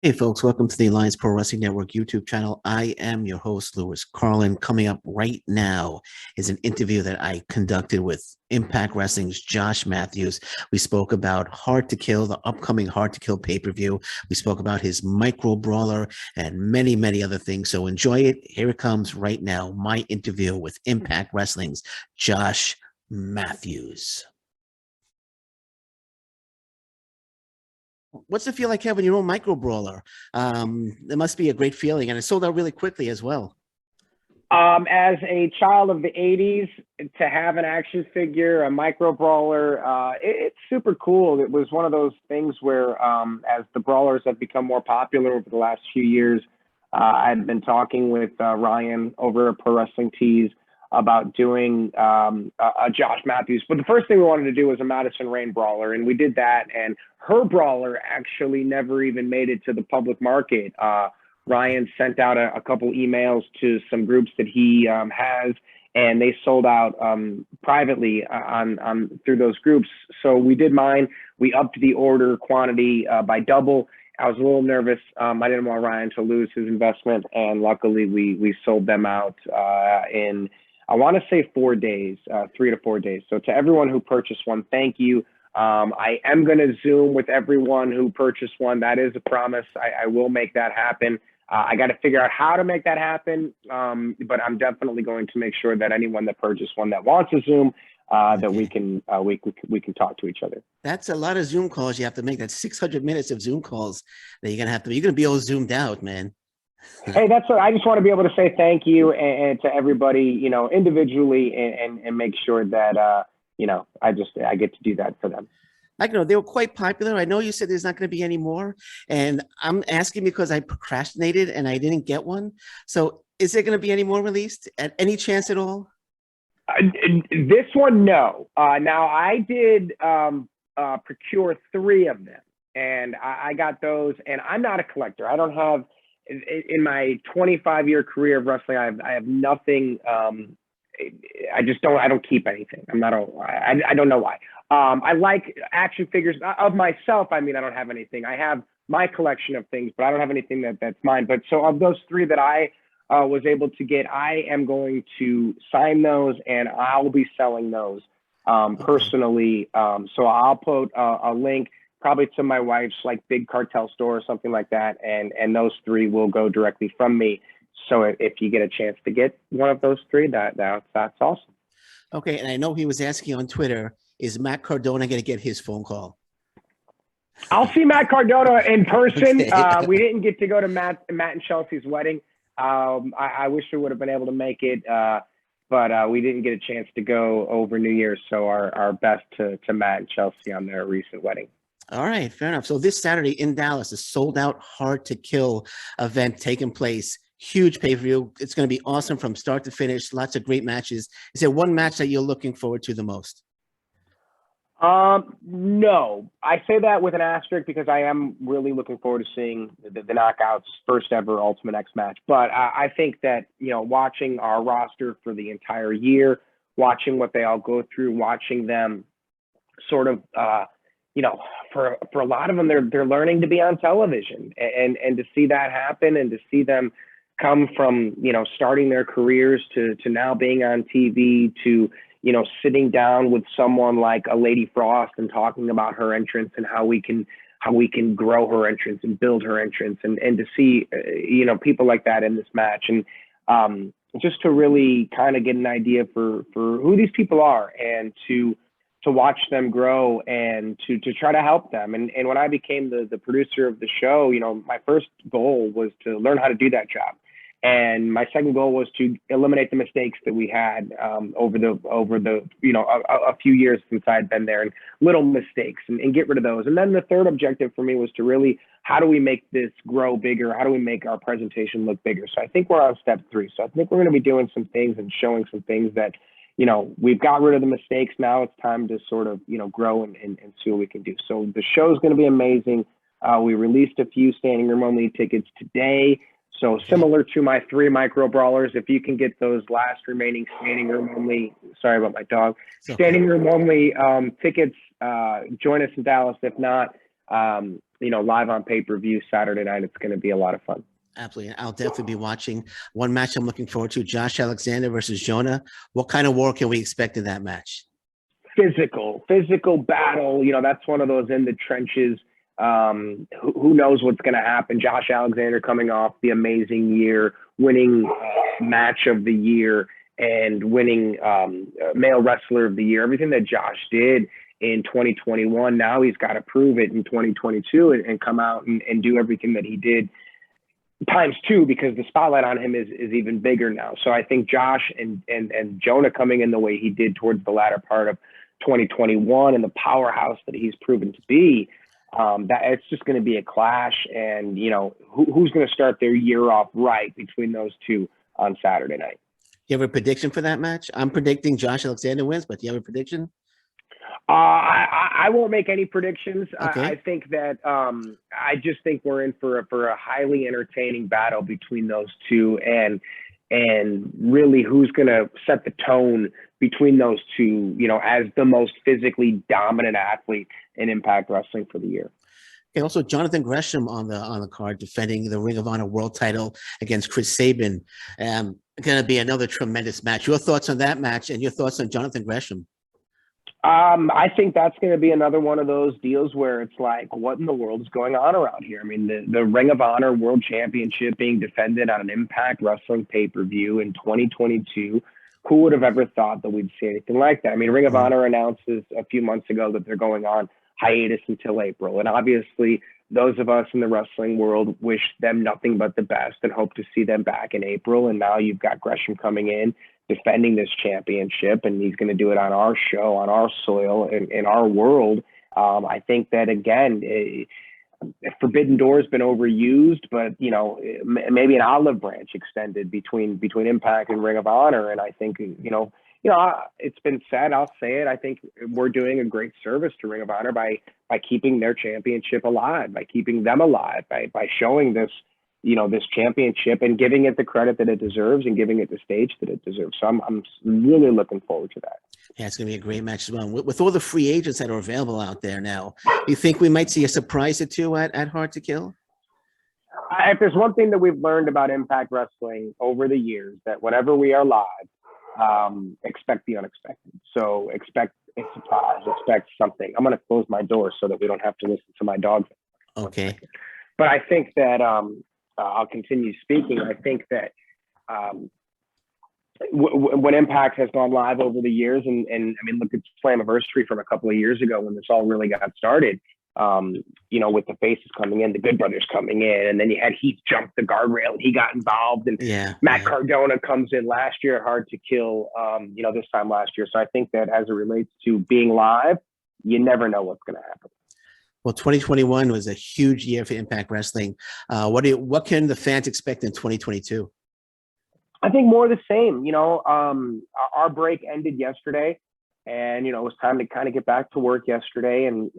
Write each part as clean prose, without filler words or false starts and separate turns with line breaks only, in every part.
Hey folks, welcome to the Alliance Pro Wrestling Network YouTube channel. I am your host, Lewis Carlin. Coming up right now is an interview that I conducted with Impact Wrestling's Josh Mathews. We spoke about Hard to Kill, the upcoming Hard to Kill pay-per-view. We spoke about his Micro Brawler and many, many other things. So enjoy it. Here it comes right now, my interview with Impact Wrestling's Josh Mathews. What's it feel like having your own Micro Brawler? It must be a great feeling, and it sold out really quickly as well.
As a child of the 80s, to have an action figure, a Micro Brawler, it's super cool. It was one of those things where, as the Brawlers have become more popular over the last few years, I've been talking with Ryan over at Pro Wrestling Tees about doing a Josh Mathews. But the first thing we wanted to do was a Madison Rain Brawler, and we did that. And her Brawler actually never even made it to the public market. Ryan sent out a couple emails to some groups that he has, and they sold out privately on through those groups. So we did mine. We upped the order quantity by double. I was a little nervous. I didn't want Ryan to lose his investment, and luckily we sold them out in, I want to say 4 days, 3 to 4 days. So to everyone who purchased one, thank you. I am going to Zoom with everyone who purchased one. That is a promise. I will make that happen. I got to figure out how to make that happen, but I'm definitely going to make sure that anyone that purchased one that wants a Zoom, that we can talk to each other.
That's a lot of Zoom calls you have to make. That's 600 minutes of Zoom calls that you're gonna be all zoomed out, man.
Hey, that's what I just want to be able to say thank you and to everybody, individually, and make sure that I get to do that for them.
They were quite popular. I know you said there's not going to be any more, and I'm asking because I procrastinated and I didn't get one. So is there going to be any more released at any chance at all?
This one, no. Now I did procure 3 of them, and I got those, and I'm not a collector. I don't have, in my 25-year career of wrestling, I have nothing. I don't keep anything. I don't know why. I like action figures of myself. I mean, I don't have anything. I have my collection of things, but I don't have anything that's mine. But so of those 3 that I was able to get, I am going to sign those, and I'll be selling those personally. So I'll put a link probably to my wife's like big cartel store or something like that, and those 3 will go directly from me. So if you get a chance to get one of those 3, that's awesome.
Okay, and I know he was asking on Twitter, is Matt Cardona going to get his phone call?
I'll see Matt Cardona in person. Okay. We didn't get to go to Matt and Chelsea's wedding. I wish we would have been able to make it, but we didn't get a chance to go over New Year's. So our best to Matt and Chelsea on their recent wedding.
All right, fair enough. So this Saturday in Dallas, a sold-out Hard to Kill event taking place. Huge pay-per-view. It's going to be awesome from start to finish. Lots of great matches. Is there one match that you're looking forward to the most?
No, I say that with an asterisk because I am really looking forward to seeing the Knockouts first ever Ultimate X match. But I think that, watching our roster for the entire year, watching what they all go through, watching them sort of, for a lot of them, they're learning to be on television, and to see that happen, and to see them come from, starting their careers to now being on TV, to, sitting down with someone like a Lady Frost and talking about her entrance and how we can grow her entrance and build her entrance, and to see, people like that in this match, and just to really kind of get an idea for who these people are, and to watch them grow, and to try to help them. And when I became the producer of the show, my first goal was to learn how to do that job. And my second goal was to eliminate the mistakes that we had over the a few years since I'd been there, and little mistakes, and get rid of those. And then the third objective for me was to really, how do we make this grow bigger? How do we make our presentation look bigger? So I think we're on step 3. So I think we're going to be doing some things and showing some things that, we've got rid of the mistakes. Now it's time to sort of, grow and see what we can do. So the show is going to be amazing. We released a few standing room only tickets today. So similar to my 3 Micro Brawlers, if you can get those last remaining standing room only, sorry about my dog, standing room only tickets, join us in Dallas. If not, live on pay-per-view Saturday night. It's going to be a lot of fun.
Absolutely. I'll definitely be watching. One match I'm looking forward to, Josh Alexander versus Jonah. What kind of war can we expect in that match?
Physical battle. That's one of those in the trenches. Who knows what's going to happen? Josh Alexander coming off the amazing year, winning match of the year and winning male wrestler of the year. Everything that Josh did in 2021, now he's got to prove it in 2022 and come out and do everything that he did times two, because the spotlight on him is even bigger now. So I think Josh and Jonah coming in the way he did towards the latter part of 2021 and the powerhouse that he's proven to be, that it's just going to be a clash. And who's going to start their year off right between those two on Saturday night?
You have a prediction for that match? I'm predicting Josh Alexander wins, but do you have a prediction?
I won't make any predictions.
Okay.
I think that I just think we're in for a highly entertaining battle between those two, and really who's going to set the tone between those two, as the most physically dominant athlete in Impact Wrestling for the year.
And also Jonathan Gresham on the card, defending the Ring of Honor World Title against Chris Sabin. Going to be another tremendous match. Your thoughts on that match and your thoughts on Jonathan Gresham?
I think that's going to be another one of those deals where it's like, what in the world is going on around here? I mean, the Ring of Honor World Championship being defended on an Impact Wrestling pay-per-view in 2022. Who would have ever thought that we'd see anything like that? I mean, Ring of Honor announces a few months ago that they're going on hiatus until April. And obviously, those of us in the wrestling world wish them nothing but the best and hope to see them back in April. And now you've got Gresham coming in, defending this championship, and he's going to do it on our show, on our soil, in our world. I think that, again, Forbidden Door has been overused, but maybe an olive branch extended between Impact and Ring of Honor. And I think it's been said, I'll say it, I think we're doing a great service to Ring of Honor by keeping their championship alive, by keeping them alive, by showing this this championship and giving it the credit that it deserves and giving it the stage that it deserves. So I'm really looking forward to that.
Yeah, it's going to be a great match as well. With all the free agents that are available out there now, you think we might see a surprise or two at Hard to Kill?
If there's one thing that we've learned about Impact Wrestling over the years, that whenever we are live, expect the unexpected. So expect a surprise, expect something. I'm going to close my door so that we don't have to listen to my dog.
Okay.
But I think that I'll continue speaking. I think that when Impact has gone live over the years, and I mean, look at Slammiversary from a couple of years ago when this all really got started, with the faces coming in, the Good Brothers coming in, and then you had Heath jump the guardrail and he got involved, and Matt Cardona comes in last year at Hard to Kill, this time last year. So I think that as it relates to being live, you never know what's going to happen.
Well, 2021 was a huge year for Impact Wrestling. What can the fans expect in 2022?
I think more of the same. Our break ended yesterday, and it was time to kind of get back to work yesterday and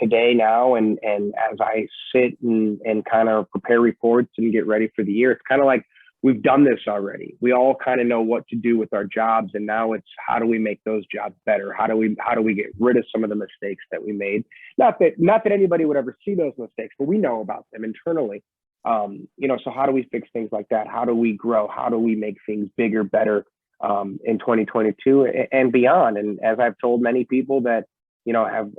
today now. And as I sit and kind of prepare reports and get ready for the year, it's kind of like we've done this already. We all kind of know what to do with our jobs, and now it's how do we make those jobs better? How do we get rid of some of the mistakes that we made? Not that anybody would ever see those mistakes, but we know about them internally. So how do we fix things like that? How do we grow? How do we make things bigger, better in 2022 and beyond? And as I've told many people that I've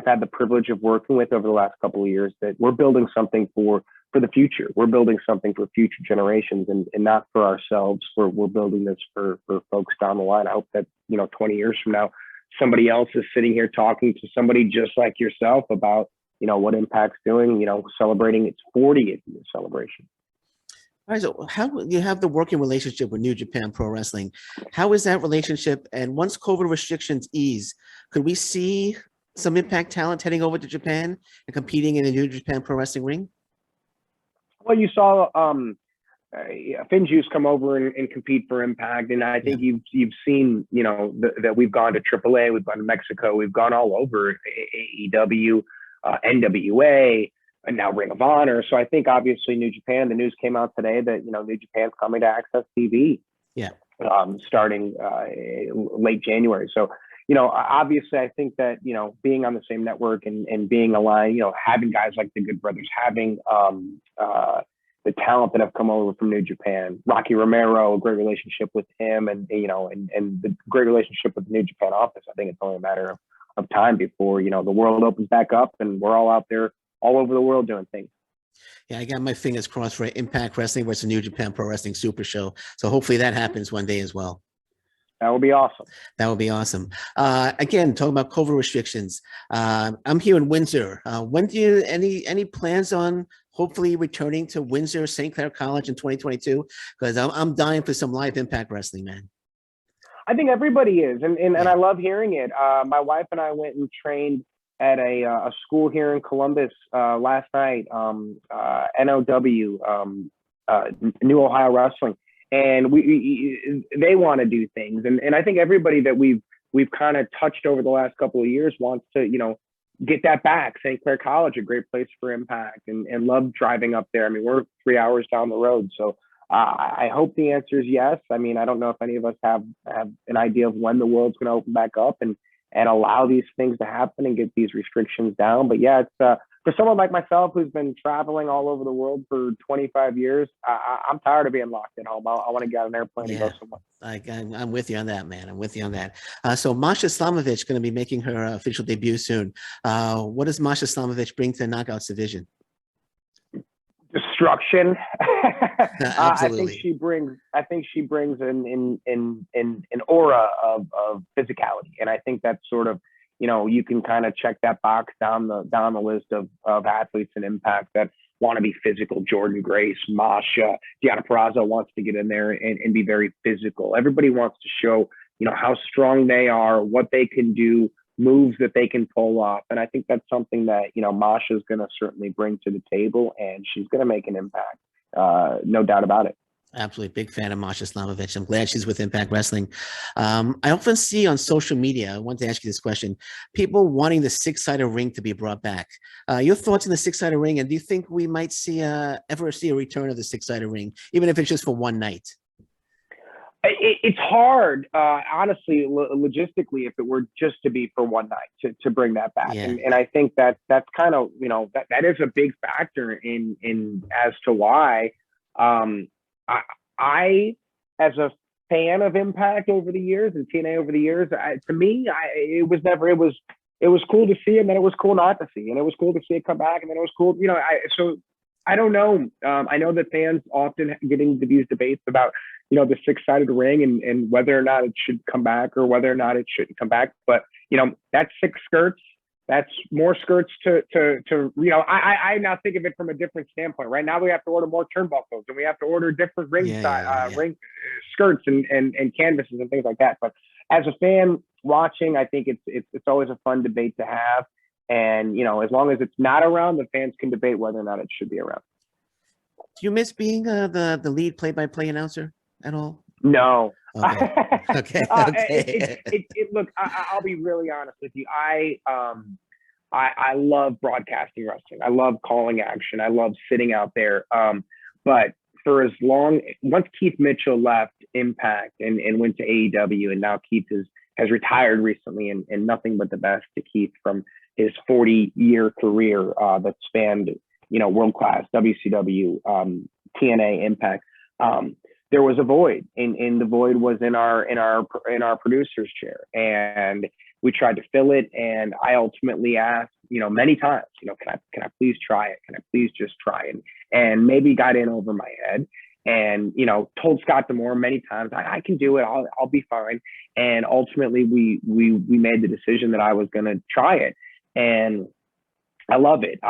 had the privilege of working with over the last couple of years, that we're building something for the future. We're building something for future generations, and not for ourselves. We're building this for folks down the line. I hope that 20 years from now, somebody else is sitting here talking to somebody just like yourself about what Impact's doing, celebrating its 40th year celebration.
All right, so how you have the working relationship with New Japan Pro Wrestling? How is that relationship? And once COVID restrictions ease, could we see some Impact talent heading over to Japan and competing in the New Japan Pro Wrestling ring?
Well, you saw Finjuice come over and compete for Impact, and I think you've seen that we've gone to AAA, we've gone to Mexico, we've gone all over AEW, NWA, and now Ring of Honor. So I think obviously New Japan. The news came out today that New Japan's coming to Access TV. Yeah. Starting late January. So obviously I think that, being on the same network and being aligned, having guys like the Good Brothers, having the talent that have come over from New Japan, Rocky Romero, a great relationship with him, and the great relationship with the New Japan office. I think it's only a matter of time before, the world opens back up and we're all out there all over the world doing things.
Yeah, I got my fingers crossed for Impact Wrestling versus New Japan Pro Wrestling Super Show. So hopefully that happens one day as well.
That would be awesome.
That would be awesome. Again, talking about COVID restrictions. I'm here in Windsor. When do you any plans on hopefully returning to Windsor St. Clair College in 2022? Because I'm dying for some live Impact Wrestling, man.
I think everybody is, and I love hearing it. My wife and I went and trained at a school here in Columbus last night, NOW, New Ohio Wrestling. And they want to do things, and I think everybody that we've kind of touched over the last couple of years wants to get that back. St. Clair College, a great place for Impact, and love driving up there. I mean, we're 3 hours down the road, so I hope the answer is yes. I mean, I don't know if any of us have an idea of when the world's going to open back up and allow these things to happen and get these restrictions down. But yeah, it's for someone like myself who's been traveling all over the world for 25 years, I'm tired of being locked at home. I want to get on an airplane and go somewhere.
I'm with you on that, man. I'm with you on that. So Masha Slamovich going to be making her official debut soon. What does Masha Slamovich bring to the Knockouts division?
Destruction.
Absolutely.
I think she brings an aura of physicality, and I think that's sort of, you can kind of check that box down the list of athletes in Impact that want to be physical. Jordan Grace, Masha, Deonna Purrazzo wants to get in there and be very physical. Everybody wants to show, how strong they are, what they can do, moves that they can pull off. And I think that's something that, Masha is going to certainly bring to the table, and she's going to make an impact. No doubt about it.
Absolutely. Big fan of Masha Slamovich. I'm glad she's with Impact Wrestling. I often see on social media, I want to ask you this question, people wanting the six-sided ring to be brought back. Your thoughts on the six-sided ring, and do you think we might ever see a return of the six-sided ring, even if it's just for one night?
It's hard, honestly, logistically, if it were just to be for one night to bring that back.
Yeah.
And I think that's kind of, that is a big factor in as to why I, as a fan of Impact over the years and TNA over the years, to me, it was cool to see, and then it was cool not to see, and it was cool to see it come back, and then it was cool, so I don't know. I know that fans often get into these debates about, the six-sided ring and whether or not it should come back or whether or not it shouldn't come back. But, that's 6 skirts. That's more skirts I now think of it from a different standpoint. Right now we have to order more turnbuckles, and we have to order different ring skirts and canvases and things like that. But as a fan watching, I think it's always a fun debate to have. And, as long as it's not around, the fans can debate whether or not it should be around.
Do you miss being the lead play-by-play announcer at all?
No.
Okay. Okay.
Look, I'll be really honest with you. I love broadcasting wrestling. I love calling action. I love sitting out there. But for once Keith Mitchell left Impact and went to AEW, and now Keith has retired recently, and nothing but the best to Keith from his 40-year career that spanned, world-class WCW, TNA, Impact. There was a void, and the void was in our producer's chair, and we tried to fill it. And I ultimately asked, many times, can I please try it? Can I please just try it? And maybe got in over my head, and told Scott D'Amore many times, I can do it. I'll be fine. And ultimately, we made the decision that I was going to try it, and I love it.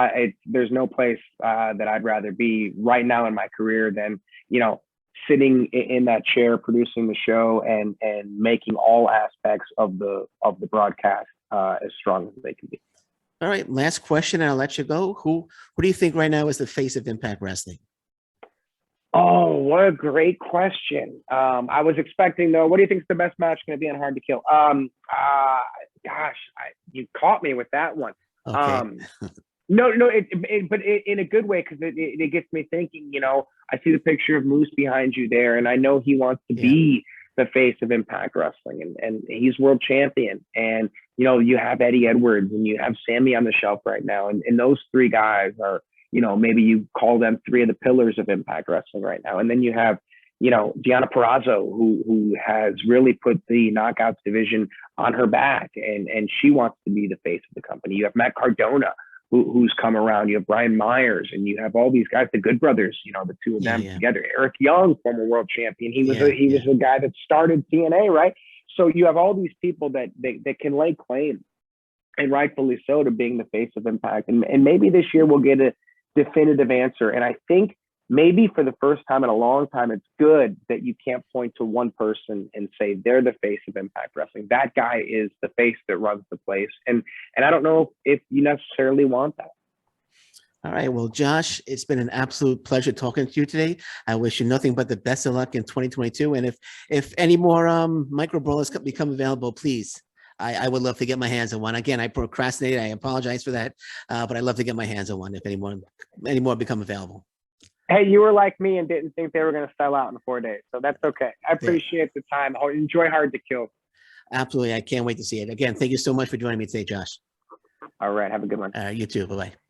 There's no place that I'd rather be right now in my career than sitting in that chair, producing the show, and making all aspects of the broadcast as strong as they can be.
All right, last question, and I'll let you go. Who do you think right now is the face of Impact Wrestling?
Oh, what a great question. I was expecting, though, what do you think is the best match going to be on Hard to Kill? You caught me with that one.
Okay.
No, but in a good way, because it gets me thinking. I see the picture of Moose behind you there, and I know he wants to be the face of Impact Wrestling, and he's world champion. And, you know, you have Eddie Edwards and you have Sammy on the shelf right now. And those three guys are, you know, maybe you call them three of the pillars of Impact Wrestling right now. And then you have, you know, Deonna Purrazzo, who has really put the knockouts division on her back, and she wants to be the face of the company. You have Matt Cardona, who's come around. You have Brian Myers, and you have all these guys, the Good Brothers, you know, the two of them together. Eric Young, former world champion. He was the guy that started TNA, right? So you have all these people that can lay claim, and rightfully so, to being the face of Impact. And maybe this year we'll get a definitive answer. And I think maybe for the first time in a long time, it's good that you can't point to one person and say they're the face of Impact Wrestling. That guy is the face that runs the place. And I don't know if you necessarily want that.
All right. Well, Josh, it's been an absolute pleasure talking to you today. I wish you nothing but the best of luck in 2022. And if any more Micro Brawlers become available, please, I would love to get my hands on one. Again, I procrastinated. I apologize for that. But I'd love to get my hands on one if any more become available.
Hey, you were like me and didn't think they were going to sell out in 4 days. So that's okay. I appreciate the time. I'll enjoy Hard to Kill.
Absolutely. I can't wait to see it. Again, thank you so much for joining me today, Josh.
All right. Have a good one.
You too. Bye-bye.